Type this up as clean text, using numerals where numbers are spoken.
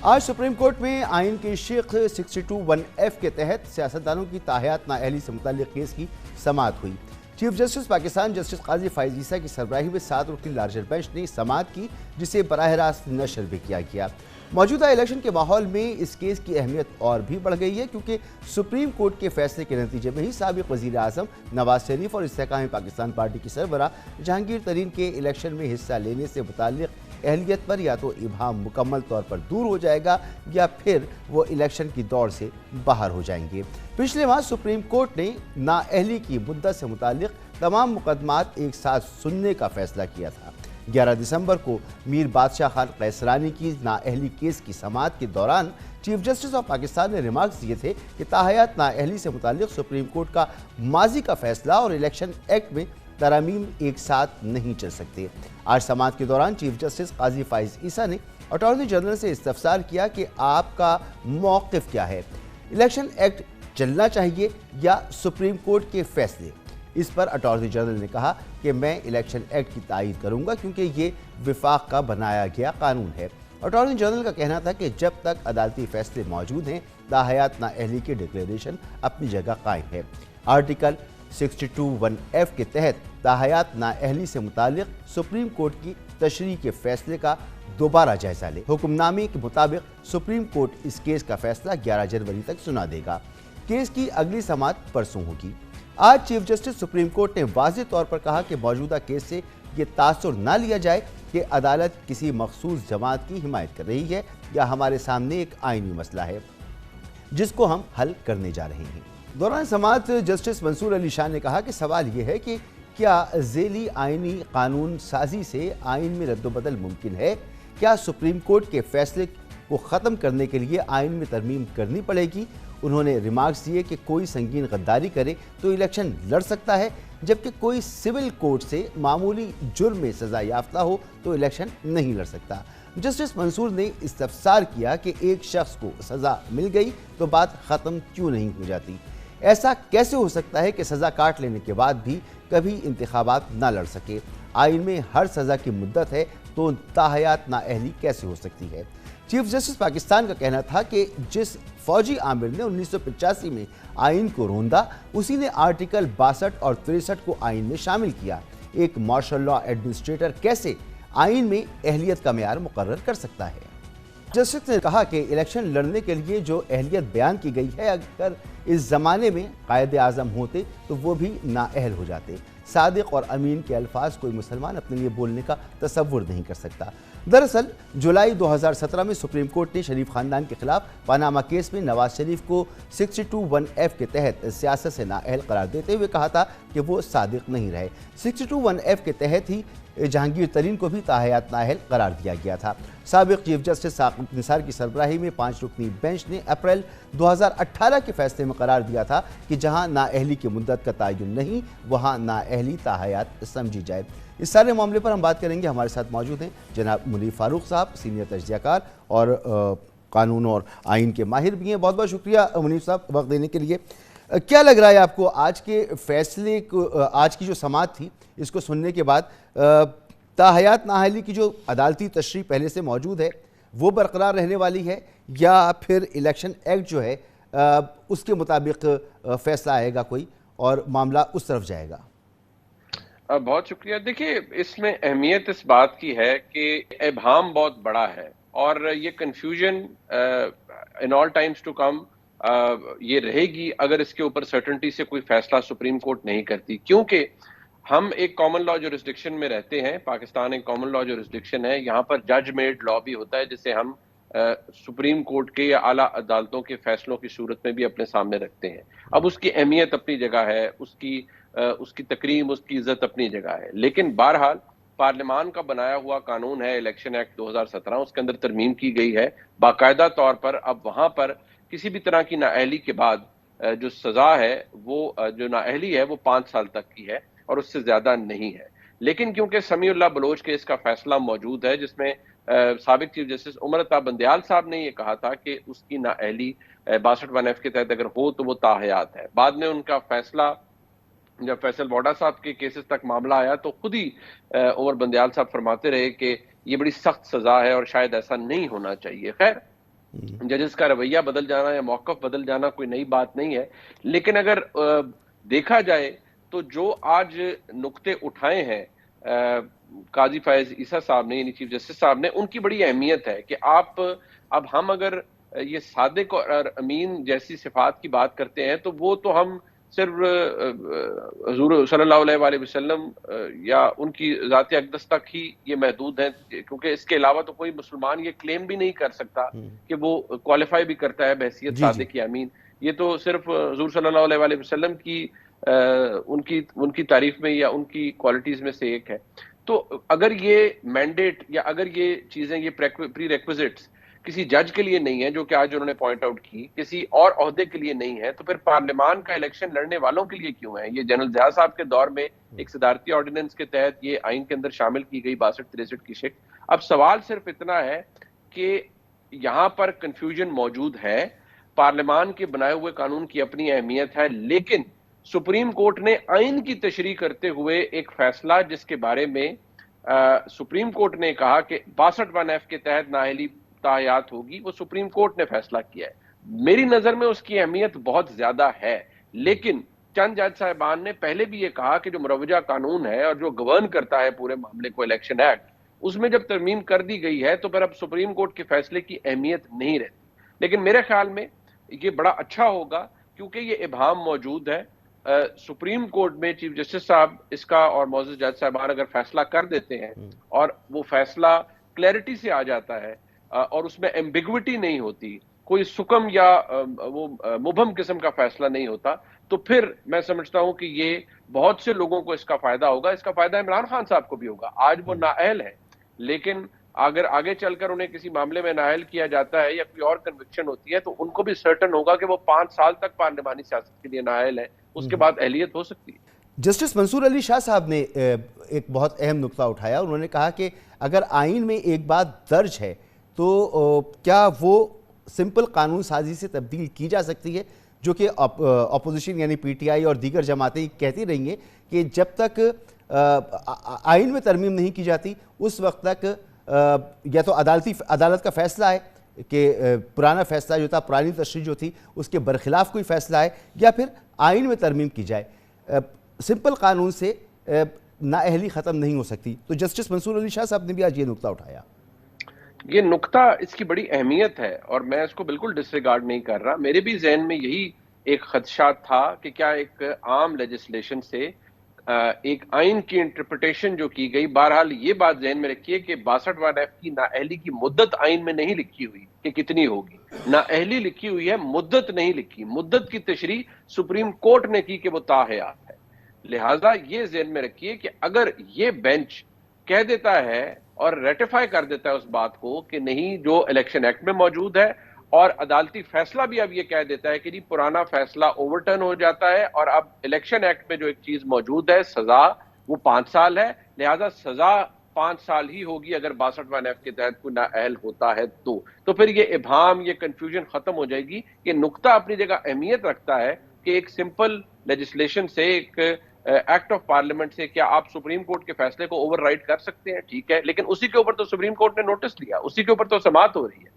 آج supreme court میں آئین کی شق 62(1)(f) کے تحت سیاستدانوں کی تاحیات نااہلی سے متعلق کیس کی سماعت ہوئی۔ چیف جسٹس پاکستان جسٹس قاضی فائز عیسیٰ کی سربراہی میں 7 رکنی لارجر بینچ نے سماعت کی، جسے براہ راست نشر بھی کیا گیا۔ موجودہ الیکشن کے ماحول میں اس کیس کی اہمیت اور بھی بڑھ گئی ہے، کیونکہ سپریم کورٹ کے فیصلے کے نتیجے میں ہی سابق وزیر اعظم نواز شریف اور استحکام پاکستان پارٹی کی سربراہ جہانگیر ترین کے الیکشن میں حصہ لینے سے متعلق اہلیت پر یا تو ابہام مکمل طور پر دور ہو جائے گا یا پھر وہ الیکشن کی دوڑ سے باہر ہو جائیں گے۔ پچھلے ماہ سپریم کورٹ نے نااہلی کی مدت سے متعلق تمام مقدمات ایک ساتھ سننے کا فیصلہ کیا تھا۔ 11 دسمبر کو میر بادشاہ خان قیسرانی کی نااہلی کیس کی سماعت کے دوران چیف جسٹس آف پاکستان نے ریمارکس دیے تھے کہ تاحیات نااہلی سے متعلق سپریم کورٹ کا ماضی کا فیصلہ اور الیکشن ایکٹ میں ترامیم ایک ساتھ نہیں چل سکتے۔ آج سماعت کے دوران چیف جسٹس قاضی فائز عیسیٰ نے اٹارنی جنرل سے استفسار کیا کہ آپ کا موقف کیا ہے، الیکشن ایکٹ چلنا چاہیے یا سپریم کورٹ کے فیصلے؟ اس پر اٹارنی جنرل نے کہا کہ میں الیکشن ایکٹ کی تائید کروں گا کیونکہ یہ وفاق کا بنایا گیا قانون ہے۔ اٹارنی جنرل کا کہنا تھا کہ جب تک عدالتی فیصلے موجود ہیں تاحیات نااہلی کی ڈکلیریشن اپنی جگہ قائم ہے۔ آرٹیکل 62(1)(f) کے تحت تاحیات نااہلی سے متعلق سپریم کورٹ کی تشریح کے فیصلے کا دوبارہ جائزہ لے۔ حکم نامے کے مطابق سپریم کورٹ اس کیس کا فیصلہ 11 جنوری تک سنا دے گا۔ کیس کی اگلی سماعت پرسوں ہوگی۔ آج چیف جسٹس سپریم کورٹ نے واضح طور پر کہا کہ موجودہ کیس سے یہ تاثر نہ لیا جائے کہ عدالت کسی مخصوص جماعت کی حمایت کر رہی ہے یا ہمارے سامنے ایک آئینی مسئلہ ہے جس کو ہم حل کرنے جا رہے ہیں۔ دوران سماعت جسٹس منصور علی شاہ نے کہا کہ سوال یہ ہے کہ کیا ذیلی آئینی قانون سازی سے آئین میں رد و بدل ممکن ہے؟ کیا سپریم کورٹ کے فیصلے کو ختم کرنے کے لیے آئین میں ترمیم کرنی پڑے گی؟ انہوں نے ریمارکس دیے کہ کوئی سنگین غداری کرے تو الیکشن لڑ سکتا ہے، جبکہ کوئی سول کورٹ سے معمولی جرم میں سزا یافتہ ہو تو الیکشن نہیں لڑ سکتا۔ جسٹس منصور نے استفسار کیا کہ ایک شخص کو سزا مل گئی تو بات ختم کیوں نہیں ہو جاتی؟ ایسا کیسے ہو سکتا ہے کہ سزا کاٹ لینے کے بعد بھی کبھی انتخابات نہ لڑ سکے؟ آئین میں ہر سزا کی مدت ہے تو تاحیات نااہلی کیسے ہو سکتی ہے؟ چیف جسٹس پاکستان کا کہنا تھا کہ جس فوجی عامر نے 1985 میں آئین کو روندا، اسی نے آرٹیکل 62 اور 63 کو آئین میں شامل کیا۔ ایک مارشل لا ایڈمنسٹریٹر کیسے آئین میں اہلیت کا معیار مقرر کر سکتا ہے؟ جسٹس نے کہا کہ الیکشن لڑنے کے لیے جو اہلیت بیان کی گئی ہے، اگر اس زمانے میں قائد اعظم ہوتے تو وہ بھی نااہل ہو جاتے۔ صادق اور امین کے الفاظ کوئی مسلمان اپنے لیے بولنے کا تصور نہیں کر سکتا۔ دراصل جولائی 2017 میں سپریم کورٹ نے شریف خاندان کے خلاف پاناما کیس میں نواز شریف کو 62(1)(f) کے تحت سیاست سے نااہل قرار دیتے ہوئے کہا تھا کہ وہ صادق نہیں رہے۔ 62(1)(f) کے تحت ہی جہانگیر ترین کو بھی تاحیات نااہل قرار دیا گیا تھا۔ سابق چیف جسٹس ثاقب نثار کی سربراہی میں 5 رکنی بینچ نے اپریل 2018 کے فیصلے میں قرار دیا تھا کہ جہاں نااہلی کی مدت کا تعین نہیں، وہاں نااہلی تاحیات سمجھی جائے۔ اس سارے معاملے پر ہم بات کریں گے۔ ہمارے ساتھ موجود ہیں جناب منیر فاروق صاحب، سینئر تجزیہ کار اور قانون اور آئین کے ماہر بھی ہیں۔ بہت بہت شکریہ منیر صاحب وقت دینے کے لیے۔ کیا لگ رہا ہے آپ کو آج کے فیصلے کو، آج کی جو سماعت تھی اس کو سننے کے بعد تاحیات نااہلی کی جو عدالتی تشریح پہلے سے موجود ہے وہ برقرار رہنے والی ہے یا پھر الیکشن ایکٹ جو ہے اس کے مطابق فیصلہ آئے گا کوئی اور معاملہ اس طرف جائے گا؟ بہت شکریہ۔ دیکھیے، اس میں اہمیت اس بات کی ہے کہ ابہام بہت بڑا ہے اور یہ confusion in all times to come یہ رہے گی اگر اس کے اوپر سرٹنٹی سے کوئی فیصلہ سپریم کورٹ نہیں کرتی، کیونکہ ہم ایک کامن لا جورسڈکشن میں رہتے ہیں۔ پاکستان ایک کامن لا جورسڈکشن ہے، یہاں پر جج میڈ لا بھی ہوتا ہے جسے ہم سپریم کورٹ کے یا اعلیٰ عدالتوں کے فیصلوں کی صورت میں بھی اپنے سامنے رکھتے ہیں۔ اب اس کی اہمیت اپنی جگہ ہے، اس کی تکریم، اس کی عزت اپنی جگہ ہے، لیکن بہرحال پارلیمان کا بنایا ہوا قانون ہے الیکشن ایکٹ 2017، اس کے اندر ترمیم کی گئی ہے باقاعدہ طور پر۔ اب وہاں پر کسی بھی طرح کی نااہلی کے بعد جو سزا ہے، وہ جو نااہلی ہے وہ 5 سال تک کی ہے اور اس سے زیادہ نہیں ہے۔ لیکن کیونکہ سمیع اللہ بلوچ کیس کا فیصلہ موجود ہے جس میں سابق چیف جسٹس عمر عطا بندیال صاحب نے یہ کہا تھا کہ اس کی نااہلی 62(1)(f) کے تحت اگر ہو تو وہ تاحیات ہے، بعد میں ان کا فیصلہ جب فیصل ووڈا صاحب کے کیسز تک معاملہ آیا تو خود ہی عمر بندیال صاحب فرماتے رہے کہ یہ بڑی سخت سزا ہے اور شاید ایسا نہیں ہونا چاہیے۔ خیر، ججز کا رویہ بدل جانا یا موقف بدل جانا کوئی نئی بات نہیں ہے، لیکن اگر دیکھا جائے تو جو آج نقطے اٹھائے ہیں قاضی فائز عیسیٰ صاحب نے، یعنی چیف جسٹس صاحب نے، ان کی بڑی اہمیت ہے کہ اب ہم اگر یہ صادق اور امین جیسی صفات کی بات کرتے ہیں تو وہ تو ہم صرف حضور صلی اللہ علیہ وآلہ وسلم یا ان کی ذات اقدس تک ہی یہ محدود ہیں، کیونکہ اس کے علاوہ تو کوئی مسلمان یہ کلیم بھی نہیں کر سکتا کہ وہ کوالیفائی بھی کرتا ہے بحیثیت جی جی صادق یا امین. یہ تو صرف حضور صلی اللہ علیہ وآلہ وسلم کی ان کی تعریف میں یا ان کی کوالٹیز میں سے ایک ہے. تو اگر یہ مینڈیٹ یا اگر یہ چیزیں، یہ پری ریکوزٹس کسی جج کے لیے نہیں ہے، جو کہ آج انہوں نے پوائنٹ آؤٹ کی، کسی اور عہدے کے لیے نہیں ہے، تو پھر پارلیمان کا الیکشن لڑنے والوں کے لیے کیوں ہے؟ یہ جنرل ضیاء صاحب کے دور میں ایک صدارتی آرڈیننس کے تحت یہ آئین کے اندر شامل کی گئی 62-63 کی شکل. اب سوال صرف اتنا ہے کہ یہاں پر کنفیوژن موجود ہے. پارلیمان کے بنائے ہوئے قانون کی اپنی اہمیت ہے، لیکن سپریم کورٹ نے آئین کی تشریح کرتے ہوئے ایک فیصلہ جس کے بارے میں سپریم کورٹ نے کہا کہ 62(1)F کے تحت نااہلی تاحیات ہوگی، وہ سپریم کورٹ نے فیصلہ کیا ہے. میری نظر میں اس کی اہمیت بہت زیادہ ہے، لیکن چند جج صاحبان نے پہلے بھی یہ کہا کہ جو مروجہ قانون ہے اور جو گورن کرتا ہے پورے معاملے کو، الیکشن ایکٹ، اس میں جب ترمیم کر دی گئی ہے تو پھر اب سپریم کورٹ کے فیصلے کی اہمیت نہیں رہتی. لیکن میرے خیال میں یہ بڑا اچھا ہوگا کیونکہ یہ ابہام موجود ہے. سپریم کورٹ میں چیف جسٹس صاحب اس کا اور معزز جج صاحبان اگر فیصلہ کر دیتے ہیں اور وہ فیصلہ کلیئرٹی سے آ جاتا ہے اور اس میں ایمبیگوٹی نہیں ہوتی، کوئی سکم یا وہ مبہم قسم کا فیصلہ نہیں ہوتا، تو پھر میں سمجھتا ہوں کہ یہ بہت سے لوگوں کو اس کا فائدہ ہوگا. اس کا فائدہ عمران خان صاحب کو بھی ہوگا. آج وہ نااہل ہیں، لیکن اگر آگے چل کر انہیں کسی معاملے میں نااہل کیا جاتا ہے یا کوئی اور کنوکشن ہوتی ہے تو ان کو بھی سرٹن ہوگا کہ وہ 5 سال تک پارلیمانی سیاست کے لیے نااہل ہے، اس کے بعد اہلیت ہو سکتی ہے. جسٹس منصور علی شاہ صاحب نے ایک بہت اہم نقطہ اٹھایا. انہوں نے کہا کہ اگر آئین میں ایک بات درج ہے تو کیا وہ سمپل قانون سازی سے تبدیل کی جا سکتی ہے، جو کہ اپوزیشن یعنی پی ٹی آئی اور دیگر جماعتیں کہتی رہی ہیں کہ جب تک آئین میں ترمیم نہیں کی جاتی اس وقت تک یا تو عدالت کا فیصلہ ہے کہ پرانا فیصلہ جو تھا، پرانی تشریح جو تھی اس کے برخلاف کوئی فیصلہ ہے، یا پھر آئین میں ترمیم کی جائے. سمپل قانون سے نااہلی ختم نہیں ہو سکتی. تو جسٹس منصور علی شاہ صاحب نے بھی آج یہ نقطہ اٹھایا. یہ نقطہ اس کی بڑی اہمیت ہے اور میں اس کو بالکل ڈس ریگارڈ نہیں کر رہا. میرے بھی ذہن میں یہی ایک خدشات تھا کہ کیا ایک عام لیجسلیشن سے ایک آئین کی انٹرپریٹیشن جو کی گئی، بہرحال یہ بات ذہن میں رکھیے کہ 62(1)F کی نااہلی کی مدت آئین میں نہیں لکھی ہوئی کہ کتنی ہوگی. نااہلی لکھی ہوئی ہے، مدت نہیں لکھی. مدت کی تشریح سپریم کورٹ نے کی کہ وہ تاحیات ہے. لہٰذا یہ ذہن میں رکھیے کہ اگر یہ بینچ کہہ دیتا ہے اور ریٹیفائی کر دیتا ہے اس بات کو کہ نہیں، جو الیکشن ایکٹ میں موجود ہے، اور عدالتی فیصلہ بھی اب یہ کہہ دیتا ہے کہ نہیں، پرانا فیصلہ اوورٹرن ہو جاتا ہے اور اب الیکشن ایکٹ میں جو ایک چیز موجود ہے، سزا، وہ 5 سال ہے، لہذا سزا 5 سال ہی ہوگی اگر 62(1)F کے تحت کوئی نااہل ہوتا ہے تو پھر یہ ابہام، یہ کنفیوژن ختم ہو جائے گی. یہ نقطہ اپنی جگہ اہمیت رکھتا ہے کہ ایک سمپل لیجسلیشن سے، ایک ایکٹ آف پارلیمنٹ سے کیا آپ سپریم کورٹ کے فیصلے کو اوور رائڈ کر سکتے ہیں؟ ٹھیک ہے، لیکن اسی کے اوپر تو سپریم کورٹ نے نوٹس لیا، اسی کے اوپر تو سماعت ہو رہی ہے.